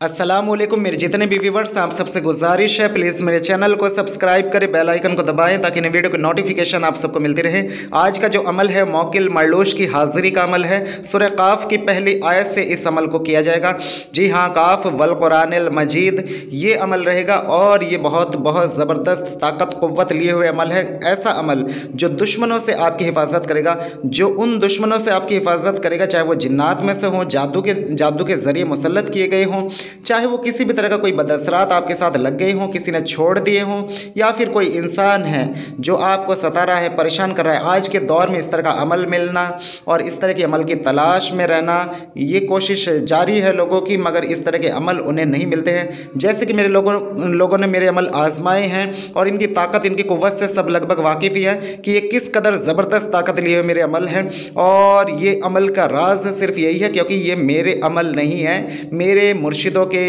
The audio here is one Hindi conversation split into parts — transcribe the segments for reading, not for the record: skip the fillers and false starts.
अस्सलामुअलैकुम मेरे जितने भी व्यूवर्स, आप सबसे गुजारिश है प्लीज़ मेरे चैनल को सब्सक्राइब करें, बेल आइकन को दबाएं ताकि नई वीडियो की नोटिफिकेशन आप सबको मिलती रहे। आज का जो अमल है मौकिल मरलूश की हाज़िरी का अमल है। सूरह काफ की पहली आयत से इस अमल को किया जाएगा। जी हाँ, काफ वल कुरानिल मजीद ये अमल रहेगा और ये बहुत बहुत ज़बरदस्त ताकत क़ुव्वत लिए हुए अमल है। ऐसा अमल जो दुश्मनों से आपकी हिफाजत करेगा, जो उन दुश्मनों से आपकी हिफाजत करेगा, चाहे वो जिन्नात में से हों, जादू के ज़रिए मुसल्लत किए गए हों, चाहे वो किसी भी तरह का कोई बदअसरात आपके साथ लग गए हों, किसी ने छोड़ दिए हों, या फिर कोई इंसान है जो आपको सता रहा है, परेशान कर रहा है। आज के दौर में इस तरह का अमल मिलना और इस तरह के अमल की तलाश में रहना, ये कोशिश जारी है लोगों की, मगर इस तरह के अमल उन्हें नहीं मिलते हैं। जैसे कि मेरे लोगों ने मेरे अमल आजमाए हैं और इनकी ताकत, इनकी कुव्वत से सब लगभग वाकिफ़ ही है कि ये किस कदर ज़बरदस्त ताकत लिए हुए मेरे अमल हैं। और ये अमल का राज सिर्फ यही है क्योंकि ये मेरे अमल नहीं है, मेरे मुर्शिदों के,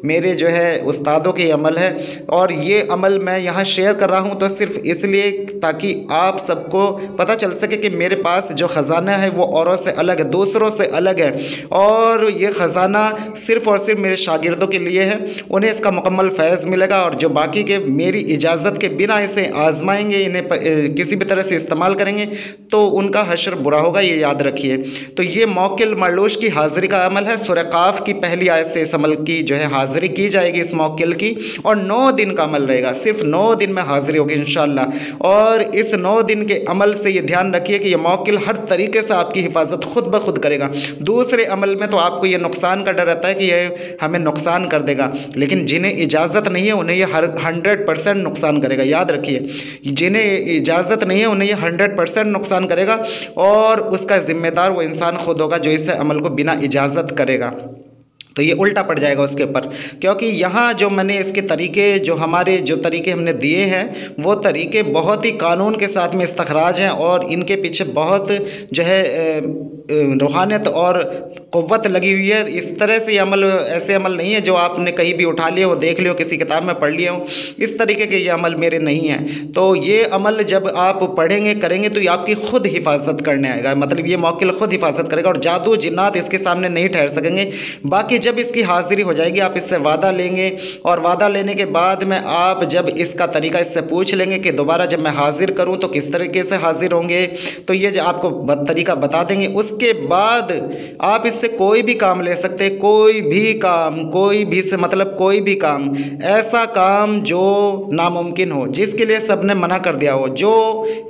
मेरे जो है उस्तादों के अमल है। और ये अमल मैं यहाँ शेयर कर रहा हूँ तो सिर्फ इसलिए ताकि आप सबको पता चल सके कि मेरे पास जो ख़जाना है वो औरों से अलग है, दूसरों से अलग है। और ये ख़जाना सिर्फ़ और सिर्फ मेरे शागिर्दों के लिए है, उन्हें इसका मुकम्मल फैज़ मिलेगा। और जो बाकी के मेरी इजाज़त के बिना इसे आजमाएंगे, इन्हें किसी भी तरह से इस्तेमाल करेंगे तो उनका हश्र बुरा होगा, ये याद रखिए। तो ये मौकिल मरलूश की हाज़िरी का अमल है। सूरह काफ की पहली आयत से इस अमल की जो है हाज़िरी की जाएगी इस मौकिल की, और 9 दिन का अमल रहेगा। सिर्फ 9 दिन में हाज़िरी होगी इंशाअल्लाह। और इस 9 दिन के अमल से ये ध्यान रखिए कि ये मौकिल हर तरीके से आपकी हिफाजत खुद ब खुद करेगा। दूसरे अमल में तो आपको ये नुकसान का डर रहता है कि ये हमें नुकसान कर देगा, लेकिन जिन्हें इजाज़त नहीं है उन्हें ये 100% नुकसान करेगा। याद रखिए, जिन्हें इजाज़त नहीं है उन्हें ये 100% नुकसान करेगा और उसका ज़िम्मेदार वो इंसान खुद होगा जो इस अमल को बिना इजाज़त करेगा। तो ये उल्टा पड़ जाएगा उसके ऊपर, क्योंकि यहाँ जो मैंने इसके तरीके, जो तरीके हमने दिए हैं वो तरीके बहुत ही कानून के साथ में इस्तखराज हैं और इनके पीछे बहुत जो है रूहानियत और क़ुव्वत लगी हुई है। इस तरह से ये अमल ऐसे अमल नहीं है जो आपने कहीं भी उठा लिया हो, देख लियो, किसी किताब में पढ़ लिए हो। इस तरीके के ये अमल मेरे नहीं हैं। तो ये अमल जब आप पढ़ेंगे, करेंगे तो ये आपकी खुद हिफाजत करने आएगा, मतलब ये मौकिल खुद हिफाजत करेगा और जादू जिन्नात इसके सामने नहीं ठहर सकेंगे। बाकी जब इसकी हाज़िरी हो जाएगी आप इससे वादा लेंगे और वादा लेने के बाद में आप जब इसका तरीका इससे पूछ लेंगे कि दोबारा जब मैं हाज़िर करूं तो किस तरीके से हाज़िर होंगे, तो ये जो आपको तरीका बता देंगे। उसके बाद आप इससे कोई भी काम ले सकते हैं, कोई भी काम, कोई भी से मतलब कोई भी काम, ऐसा काम जो नामुमकिन हो, जिसके लिए सब ने मना कर दिया हो, जो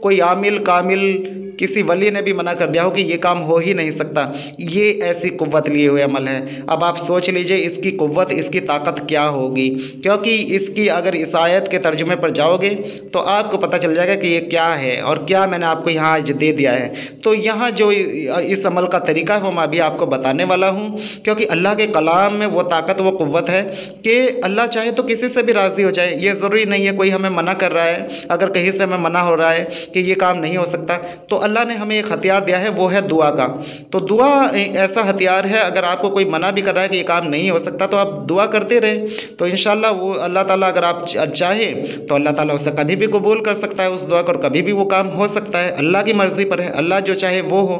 कोई आमिल कामिल किसी वली ने भी मना कर दिया हो कि ये काम हो ही नहीं सकता, ये ऐसी कुव्वत लिए हुए अमल है। अब आप सोच लीजिए इसकी कुव्वत, इसकी ताकत क्या होगी, क्योंकि इसकी अगर इस आयत के तर्जुमे पर जाओगे तो आपको पता चल जाएगा कि ये क्या है और क्या मैंने आपको यहाँ आज दे दिया है। तो यहाँ जो इस अमल का तरीका है वो मैं अभी आपको बताने वाला हूँ, क्योंकि अल्लाह के कलाम में वो ताकत, वो कुव्वत है कि अल्लाह चाहे तो किसी से भी राज़ी हो जाए। ये ज़रूरी नहीं है कोई हमें मना कर रहा है, अगर कहीं से हमें मना हो रहा है कि ये काम नहीं हो सकता, तो अल्लाह ने हमें एक हथियार दिया है, वो है दुआ का। तो दुआ ऐसा हथियार है, अगर आपको कोई मना भी कर रहा है कि ये काम नहीं हो सकता तो आप दुआ करते रहें, तो इंशाअल्लाह वो अल्लाह ताला, अगर आप चाहें तो अल्लाह ताला उसे कभी भी कबूल कर सकता है उस दुआ को, और कभी भी वो काम हो सकता है। अल्लाह की मर्ज़ी पर है, अल्लाह जो चाहे वो हो।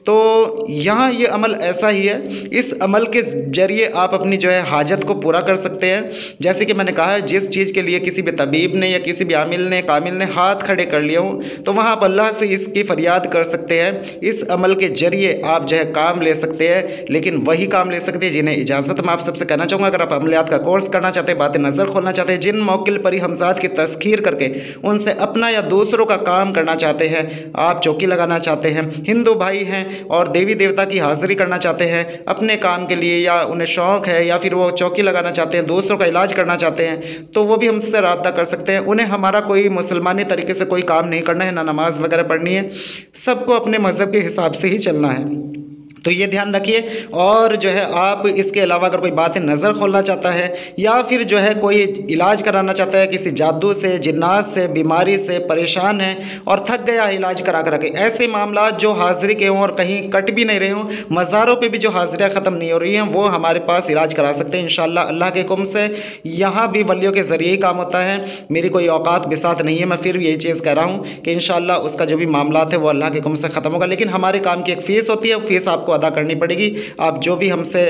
तो यहाँ ये अमल ऐसा ही है, इस अमल के ज़रिए आप अपनी जो है हाजत को पूरा कर सकते हैं। जैसे कि मैंने कहा, जिस चीज़ के लिए किसी भी तबीब ने या किसी भी आमिल ने, कामिल ने हाथ खड़े कर लिए हों, तो वहाँ आप अल्लाह से इसकी फरियाद कर सकते हैं। इस अमल के ज़रिए आप जो है काम ले सकते हैं, लेकिन वही काम ले सकते हैं जिन्हें इजाज़त मैं आप सबसे कहना चाहूँगा। अगर आप अमलियात का कोर्स करना चाहते हैं, बातें नज़र खोलना चाहते हैं, जिन मौकिल परी हमजाद की तस्खीर करके उनसे अपना या दूसरों का काम करना चाहते हैं, आप चौकी लगाना चाहते हैं, हिंदू भाई हैं और देवी देवता की हाज़िरी करना चाहते हैं अपने काम के लिए, या उन्हें शौक़ है, या फिर वो चौकी लगाना चाहते हैं, दूसरों का इलाज करना चाहते हैं, तो वो भी हमसे रब्ता कर सकते हैं। उन्हें हमारा कोई मुसलमानी तरीके से कोई काम नहीं करना है, ना नमाज़ वगैरह पढ़नी है, सबको अपने मज़हब के हिसाब से ही चलना है। तो ये ध्यान रखिए। और जो है आप इसके अलावा अगर कोई बातें नज़र खोलना चाहता है या फिर जो है कोई इलाज कराना चाहता है, किसी जादू से, जिन्नात से, बीमारी से परेशान है और थक गया इलाज करा कर के, ऐसे मामला जो हाज़िरी के हों और कहीं कट भी नहीं रहे हों, मज़ारों पे भी जो हाज़िरियाँ ख़त्म नहीं हो रही हैं, वो हमारे पास इलाज करा सकते हैं इंशाअल्लाह अल्लाह के हुक्म से। यहाँ भी वलियों के ज़रिए ही काम होता है, मेरी कोई औकात बिसात नहीं है, मैं फिर यही चीज़ कह रहा हूँ कि इंशाअल्लाह उसका जो भी मामला है वो अल्लाह के हुक्म से ख़त्म होगा। लेकिन हमारे काम की एक फ़ीस होती है, फ़ीस आपको आपको अदा करनी पड़ेगी। आप जो भी हमसे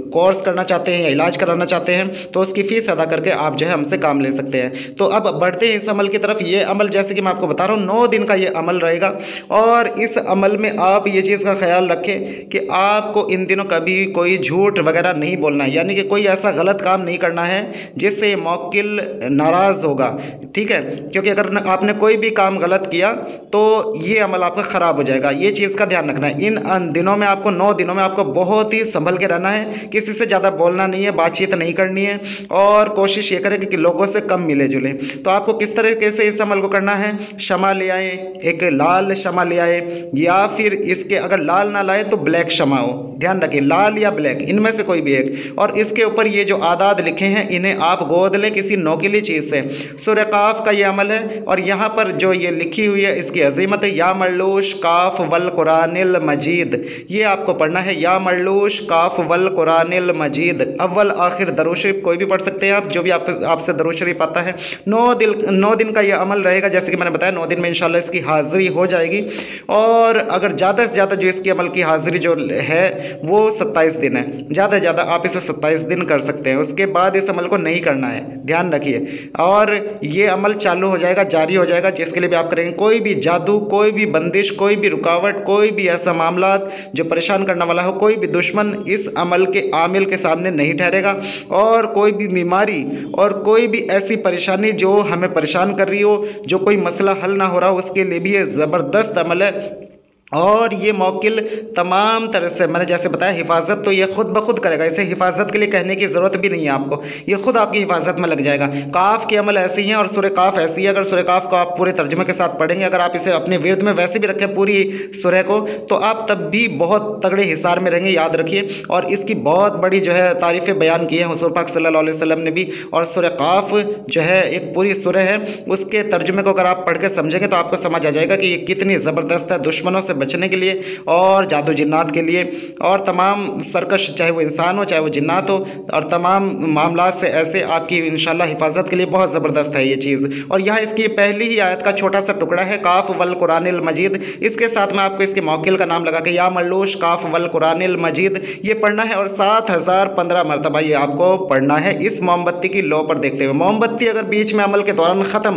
कोर्स करना चाहते हैं या इलाज कराना चाहते हैं तो उसकी फ़ीस अदा करके आप जो है हमसे काम ले सकते हैं। तो अब बढ़ते हैं इस अमल की तरफ। ये अमल जैसे कि मैं आपको बता रहा हूँ 9 दिन का ये अमल रहेगा और इस अमल में आप ये चीज़ का ख्याल रखें कि आपको इन दिनों कभी कोई झूठ वगैरह नहीं बोलना है, यानी कि कोई ऐसा गलत काम नहीं करना है जिससे ये मौकिल नाराज़ होगा, ठीक है। क्योंकि अगर आपने कोई भी काम गलत किया तो ये अमल आपका ख़राब हो जाएगा। ये चीज़ का ध्यान रखना है। इन दिनों में आपको 9 दिनों में आपको बहुत ही संभल के रहना है, किसी से ज़्यादा बोलना नहीं है, बातचीत नहीं करनी है और कोशिश ये करें कि लोगों से कम मिले जुले। तो आपको किस तरीके से इस अमल को करना है, क्षमा ले आए, एक लाल क्षमा ले आए या फिर इसके अगर लाल ना लाए तो ब्लैक क्षमा हो, ध्यान रखिए लाल या ब्लैक इनमें से कोई भी एक। और इसके ऊपर ये जो आदाद लिखे हैं इन्हें आप गोद लें किसी नोकीली चीज़ से। सूरह काफ का ये अमल है और यहाँ पर जो ये लिखी हुई है इसकी अजीमत है, या मरलूश काफ वल कुरानिल मजीद। ये आपको पढ़ना है, या मरलूश काफ वल कुरानिल मजीद। अव्वल आखिर दरूद शरीफ कोई भी पढ़ सकते हैं आप, जो भी आपसे दरूद शरीफ आता है। 9 दिन का ये अमल रहेगा, जैसे कि मैंने बताया 9 दिन में इंशाल्लाह इसकी हाज़िरी हो जाएगी। और अगर ज़्यादा से ज़्यादा जो इसकी अमल की हाज़िरी जो है वो 27 दिन है, ज़्यादा से ज़्यादा आप इसे 27 दिन कर सकते हैं। उसके बाद इस अमल को नहीं करना है, ध्यान रखिए। और ये अमल चालू हो जाएगा, जारी हो जाएगा, जिसके लिए भी आप करेंगे। कोई भी जादू, कोई भी बंदिश, कोई भी रुकावट, कोई भी ऐसा मामला जो परेशान करने वाला हो, कोई भी दुश्मन इस अमल के आमिल के सामने नहीं ठहरेगा। और कोई भी बीमारी और कोई भी ऐसी परेशानी जो हमें परेशान कर रही हो, जो कोई मसला हल ना हो रहा हो, उसके लिए भी ये ज़बरदस्त अमल है। और ये मौकिल तमाम तरह से मैंने जैसे बताया हिफाजत तो ये खुद ब खुद करेगा, इसे हिफाजत के लिए कहने की ज़रूरत भी नहीं है आपको, ये खुद आपकी हिफाजत में लग जाएगा। काफ के अमल ऐसी हैं और सूरह काफ ऐसी है। अगर सूरह काफ को आप पूरे तर्जुमे के साथ पढ़ेंगे, अगर आप इसे अपने विरद में वैसे भी रखें पूरी सूरह को, तो आप तब भी बहुत तगड़े हिसार में रहेंगे, याद रखिए। और इसकी बहुत बड़ी जो है तारीफ़ें बयान की हैं हुज़ूर पाक सल्लल्लाहु अलैहि वसल्लम ने भी। और सूरह काफ जो है एक पूरी सूरह है, उसके तर्जुमे को अगर आप पढ़ के समझेंगे तो आपको समझ आ जाएगा कि ये कितनी ज़बरदस्त है दुश्मनों से बचने के लिए और जादू जिन्नात के लिए और तमाम सरकश, चाहे वो इंसान हो चाहे वो जिन्नात हो, और तमाम मामला से ऐसे आपकी इंशाल्लाह हिफाजत के लिए बहुत ज़बरदस्त है ये चीज़। और यहाँ इसकी पहली ही आयत का छोटा सा टुकड़ा है, काफ वल कुरानिल मजीद। इसके साथ में आपको इसके मौकिल का नाम लगा के या मल्लूश काफ वल कुरानिल मजीद ये पढ़ना है और 7015 मरतबा ये आपको पढ़ना है इस मोमबत्ती की लो पर देखते हुए। मोमबत्ती अगर बीच में अमल के दौरान ख़त्म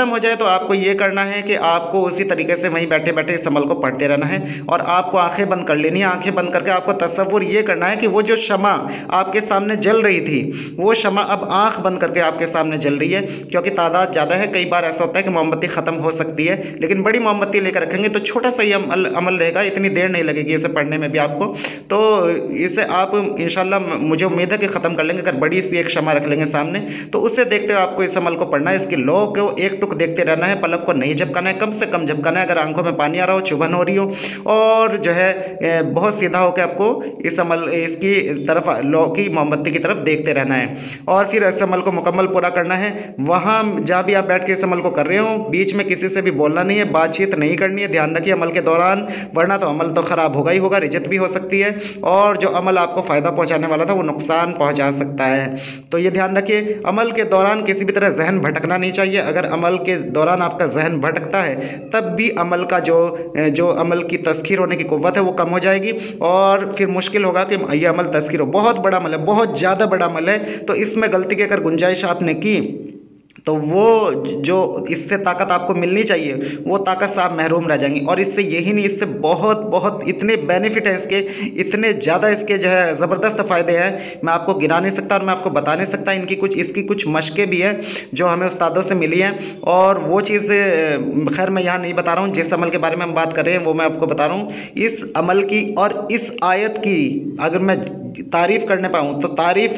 हो जाए तो आपको ये करना है कि आपको उसी तरीके से वहीं बैठे बैठे इस अमल को पढ़ते रहना है और आपको आंखें बंद कर लेनी है। आंखें बंद करके आपको तसव्वुर ये करना है कि वो जो शमा आपके सामने जल रही थी वो शमा अब आंख बंद करके आपके सामने जल रही है। क्योंकि तादाद ज़्यादा है, कई बार ऐसा होता है कि मोमबत्ती ख़त्म हो सकती है, लेकिन बड़ी मोमबत्ती लेकर रखेंगे तो छोटा सा ही अमल रहेगा, इतनी देर नहीं लगेगी इसे पढ़ने में भी आपको। तो इसे आप इंशाल्लाह मुझे उम्मीद है कि ख़त्म कर लेंगे। अगर बड़ी सी एक शमा रख लेंगे सामने तो उससे देखते हुए आपको इस अमल को पढ़ना है। इसकी लो को एक टुक देखते रहना है, पलक को नहीं झपकाना है, कम से कम झपकाना है अगर आंखों में पानी आ रहा हो, चुभन हो रही हो, और जो है बहुत सीधा होकर आपको इस अमल इसकी तरफ लो की मोमबत्ती की तरफ देखते रहना है और फिर इस अमल को मुकम्मल पूरा करना है। वहाँ जहाँ भी आप बैठ के इस अमल को कर रहे हो बीच में किसी से भी बोलना नहीं है, बातचीत नहीं करनी है, ध्यान रखिए अमल के दौरान, वरना तो अमल तो ख़राब होगा ही होगा, रिजत भी हो सकती है और जो अमल आपको फ़ायदा पहुँचाने वाला था वो नुकसान पहुँचा सकता है। तो ये ध्यान रखिए अमल के दौरान किसी भी तरह जहन भटकना नहीं चाहिए। अगर अमल के दौरान आपका जहन भटकता है तब भी अमल का जो अमल की तस्खीर होने की कुव्वत है वो कम हो जाएगी और फिर मुश्किल होगा कि ये अमल तस्खीर हो। बहुत बड़ा अमल है, बहुत ज़्यादा बड़ा अमल है, तो इसमें गलती की अगर गुंजाइश आपने की तो वो जो इससे ताकत आपको मिलनी चाहिए वो ताकत से आप महरूम रह जाएंगी। और इससे यही नहीं, इससे बहुत बहुत इतने बेनिफिट हैं इसके, इतने ज़्यादा इसके जो है ज़बरदस्त फ़ायदे हैं, मैं आपको गिना नहीं सकता और मैं आपको बता नहीं सकता। इसकी कुछ मशक़ें भी हैं जो हमें उस्तादों से मिली हैं और वो चीज़ खैर मैं यहाँ नहीं बता रहा हूँ। जिस अमल के बारे में हम बात कर रहे हैं वो मैं आपको बता रहा हूँ। इस अमल की और इस आयत की अगर मैं तारीफ़ करने पाऊँ तो तारीफ़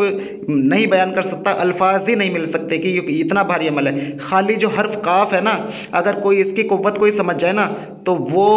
नहीं बयान कर सकता, अल्फाज ही नहीं मिल सकते कि इतना भारी अमल है। खाली जो हर्फ काफ है ना, अगर कोई इसकी कुव्वत कोई समझ जाए ना तो वो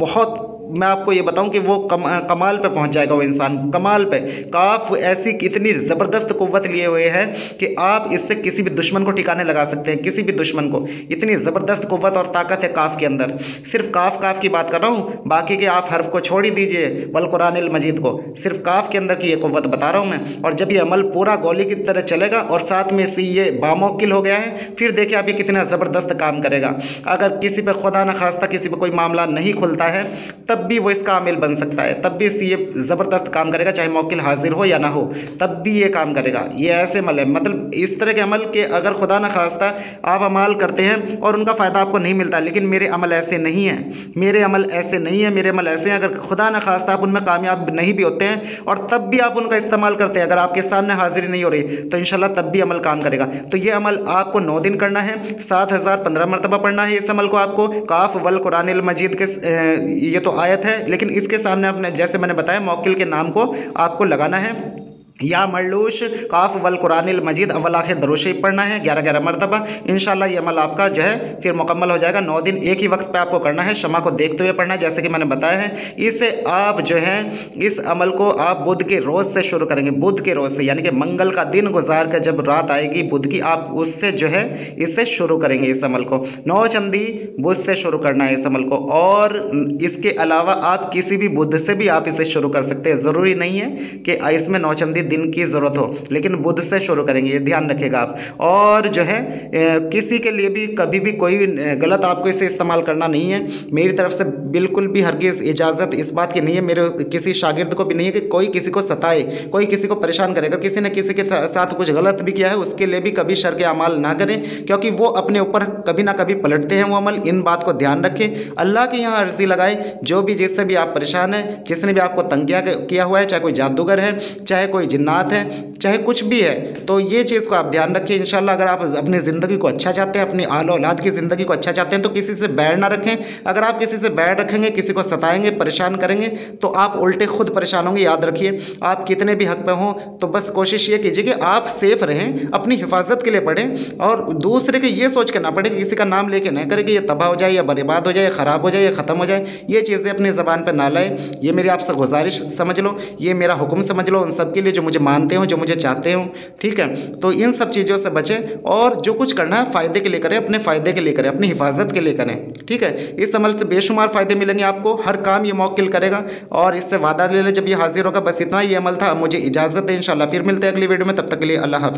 बहुत, मैं आपको ये बताऊं कि वो कमाल पे पहुंच जाएगा वो इंसान, कमाल पे। काफ ऐसी इतनी ज़बरदस्त कुव्वत लिए हुए है कि आप इससे किसी भी दुश्मन को ठिकाने लगा सकते हैं, किसी भी दुश्मन को। इतनी ज़बरदस्त कुव्वत और ताकत है काफ के अंदर। सिर्फ काफ की बात कर रहा हूँ, बाकी के आप हर्फ को छोड़ ही दीजिए, वल कुरानिल मजीद को, सिर्फ काफ के अंदर की ये कुव्वत बता रहा हूँ मैं। और जब ये अमल पूरा गोली की तरह चलेगा और साथ में से ये बामौकिल हो गया है, फिर देखिए आप ये कितना ज़बरदस्त काम करेगा। अगर किसी पर खुदा न खास्ता किसी पर कोई मामला नहीं खुलता है तब तब भी वो इसका आमिल बन सकता है, तब भी ये ज़बरदस्त काम करेगा, चाहे मौकिल हाजिर हो या ना हो, तब भी ये काम करेगा। ये ऐसे अमल है, मतलब इस तरह के अमल के अगर खुदा न खास्ता आप अमाल करते हैं और उनका फ़ायदा आपको नहीं मिलता, लेकिन मेरे अमल ऐसे नहीं हैं, मेरे अमल ऐसे नहीं है, मेरे अमल ऐसे हैं, अगर खुदा न खास्ता आप उनमें कामयाब नहीं भी होते हैं और तब भी आप उनका इस्तेमाल करते हैं, अगर आपके सामने हाजिरी नहीं हो रही तो इंशाल्लाह तब भी अमल काम करेगा। तो ये अमल आपको 9 दिन करना है, 7015 मरतबा पढ़ना है इस अमल को आपको। काफ वल कुरानिल मजीद के ये तो आयत है, लेकिन इसके सामने आपने जैसे मैंने बताया मौकिल के नाम को आपको लगाना है, या मरलूश काफ वल कुरानिल मजीद अव्वल आखिर दरूद शरीफ पढ़ना है 11-11 मरतबा। इंशाल्लाह ये अमल आपका जो है फिर मुकम्मल हो जाएगा। 9 दिन एक ही वक्त पे आपको करना है, शमा को देखते हुए पढ़ना है जैसे कि मैंने बताया है। इसे आप जो है इस अमल को आप बुध के रोज़ से शुरू करेंगे, बुध के रोज़ से, यानी कि मंगल का दिन गुजार कर जब रात आएगी बुध की, आप उससे जो है इससे शुरू करेंगे इस अमल को। 9 चंदी बुध से शुरू करना है इस अमल को, और इसके अलावा आप किसी भी बुध से भी आप इसे शुरू कर सकते हैं। ज़रूरी नहीं है कि इसमें 9 चंदी दिन की ज़रूरत हो, लेकिन बुध से शुरू करेंगे, ये ध्यान रखिएगा आप। और जो है किसी के लिए भी कभी भी कोई गलत आपको इसे इस्तेमाल करना नहीं है, मेरी तरफ से बिल्कुल भी हरगिज़ इजाज़त इस बात की नहीं है, मेरे किसी शागिर्द को भी नहीं है कि कोई किसी को सताए, कोई किसी को परेशान करे। अगर किसी ने किसी के साथ कुछ गलत भी किया है उसके लिए भी कभी शर के अमाल ना करें, क्योंकि वो अपने ऊपर कभी ना कभी पलटते हैं वो अमल। इन बात को ध्यान रखें, अल्लाह के यहाँ अर्जी लगाए। जो भी जिससे भी आप परेशान हैं, जिसने भी आपको तंग किया हुआ है, चाहे कोई जादूगर है, चाहे कोई जिन्नात है, चाहे कुछ भी है, तो ये चीज़ को आप ध्यान रखें। इंशाल्लाह अगर आप अपनी ज़िंदगी को अच्छा चाहते हैं, अपनी आल औलाद की ज़िंदगी को अच्छा चाहते हैं, तो किसी से बैर ना रखें। अगर आप किसी से बैर रखेंगे, किसी को सताएंगे, परेशान करेंगे, तो आप उल्टे खुद परेशान होंगे। याद रखिए, आप कितने भी हक पे हों तो बस कोशिश ये कीजिए कि आप सेफ़ रहें, अपनी हिफाजत के लिए पढ़ें, और दूसरे के ये सोच के ना पढ़े कि किसी का नाम लेके ना करें कि ये तबाह हो जाए या बर्बाद हो जाए या ख़राब हो जाए या ख़त्म हो जाए। ये चीज़ें अपनी ज़बान पर ना लाएँ। ये मेरी आपसे गुजारिश समझ लो, ये मेरा हुक्म समझ लो उन सब के लिए जो मुझे मानते हो, जो मुझे चाहते हो, ठीक है। तो इन सब चीज़ों से बचें, और जो कुछ करना है फ़ायदे के लिए करें, अपने फ़ायदे के लिए करें, अपनी हिफाजत के लिए करें, ठीक है। इस अमल से बेशुमार फ़ायदे मिलेंगे आपको, हर काम ये मौकिल करेगा, और इससे वादा ले ले जब ये हाजिर होगा। बस इतना ही अमल था, मुझे इजाज़त है, इंशाल्लाह फिर मिलते हैं अगली वीडियो में, तब तक के लिए अल्लाह हाफ़िज़।